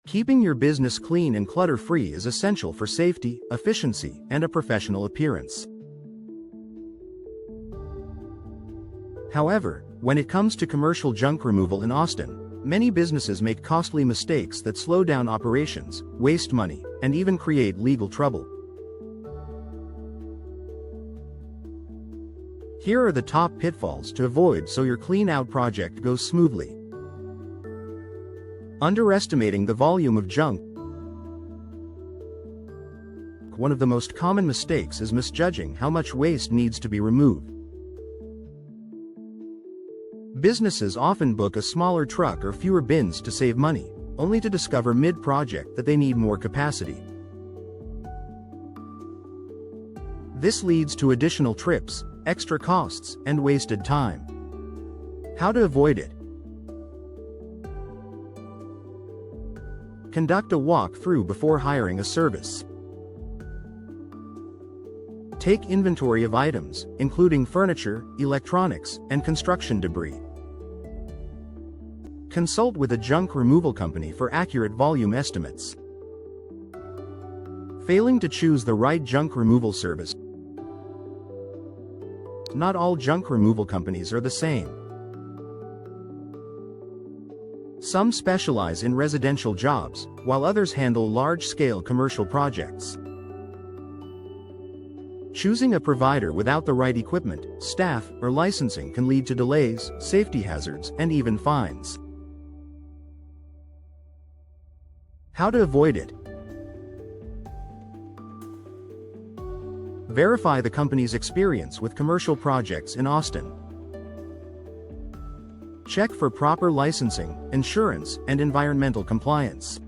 Keeping your business clean and clutter-free is essential for safety, efficiency, and a professional appearance. However, when it comes to commercial junk removal in Austin, many businesses make costly mistakes that slow down operations, waste money, and even create legal trouble. Here are the top pitfalls to avoid so your clean-out project goes smoothly. Underestimating the volume of junk. One of the most common mistakes is misjudging how much waste needs to be removed. Businesses often book a smaller truck or fewer bins to save money, only to discover mid-project that they need more capacity. This leads to additional trips, extra costs, and wasted time. How to avoid it? Conduct a walk-through before hiring a service. Take inventory of items, including furniture, electronics, and construction debris. Consult with a junk removal company for accurate volume estimates. Failing to choose the right junk removal service. Not all junk removal companies are the same. Some specialize in residential jobs, while others handle large-scale commercial projects. Choosing a provider without the right equipment, staff, or licensing can lead to delays, safety hazards, and even fines. How to avoid it? Verify the company's experience with commercial projects in Austin. Check for proper licensing, insurance, and environmental compliance.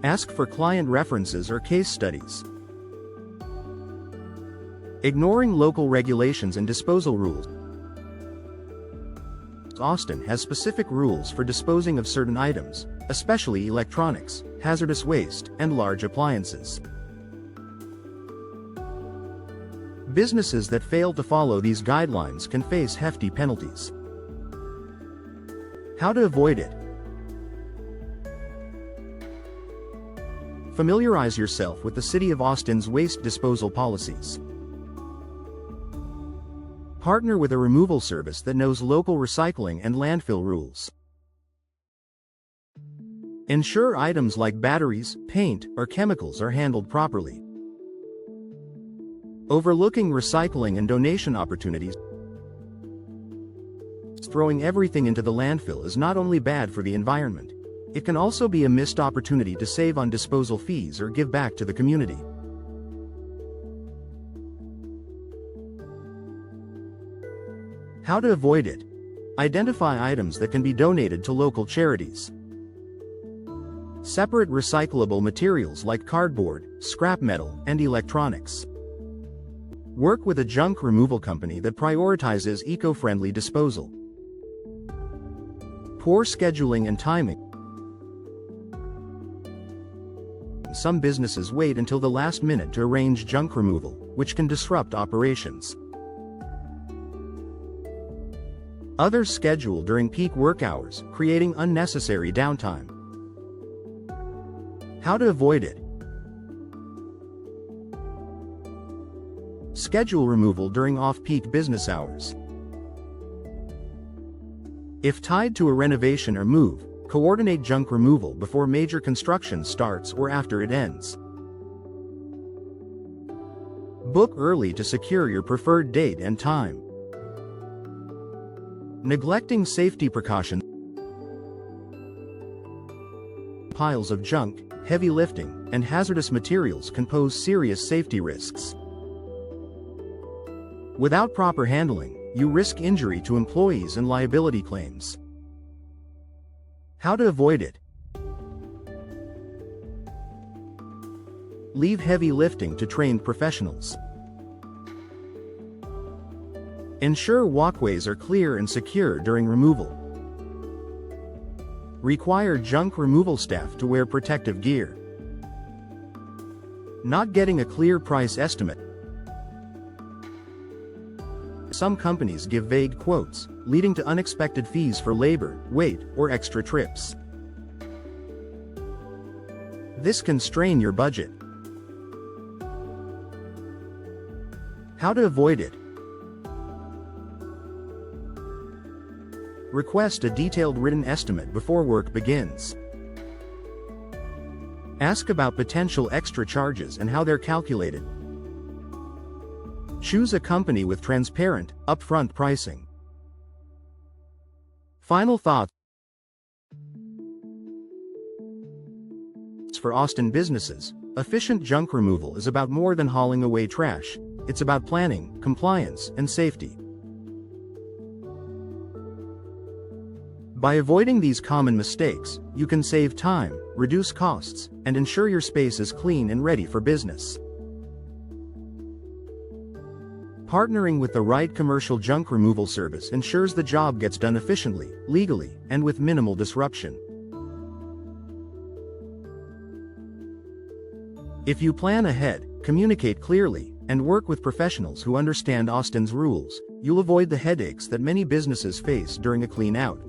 Ask for client references or case studies. Ignoring local regulations and disposal rules. Austin has specific rules for disposing of certain items, especially electronics, hazardous waste, and large appliances. Businesses that fail to follow these guidelines can face hefty penalties. How to avoid it? Familiarize yourself with the City of Austin's waste disposal policies. Partner with a removal service that knows local recycling and landfill rules. Ensure items like batteries, paint, or chemicals are handled properly. Overlooking recycling and donation opportunities. Throwing everything into the landfill is not only bad for the environment, it can also be a missed opportunity to save on disposal fees or give back to the community. How to avoid it? Identify items that can be donated to local charities. Separate recyclable materials like cardboard, scrap metal, and electronics. Work with a junk removal company that prioritizes eco-friendly disposal. Poor scheduling and timing. Some businesses wait until the last minute to arrange junk removal, which can disrupt operations. Others schedule during peak work hours, creating unnecessary downtime. How to avoid it? Schedule removal during off-peak business hours. If tied to a renovation or move, coordinate junk removal before major construction starts or after it ends. Book early to secure your preferred date and time. Neglecting safety precautions. Piles of junk, heavy lifting, and hazardous materials can pose serious safety risks. Without proper handling, you risk injury to employees and liability claims. How to avoid it? Leave heavy lifting to trained professionals. Ensure walkways are clear and secure during removal. Require junk removal staff to wear protective gear. Not getting a clear price estimate. Some companies give vague quotes, leading to unexpected fees for labor, weight, or extra trips. This can strain your budget. How to avoid it? Request a detailed written estimate before work begins. Ask about potential extra charges and how they're calculated. Choose a company with transparent, upfront pricing. Final thoughts for Austin businesses. Efficient junk removal is about more than hauling away trash. It's about planning, compliance, and safety. By avoiding these common mistakes, you can save time, reduce costs, and ensure your space is clean and ready for business. Partnering with the right commercial junk removal service ensures the job gets done efficiently, legally, and with minimal disruption. If you plan ahead, communicate clearly, and work with professionals who understand Austin's rules, you'll avoid the headaches that many businesses face during a clean out.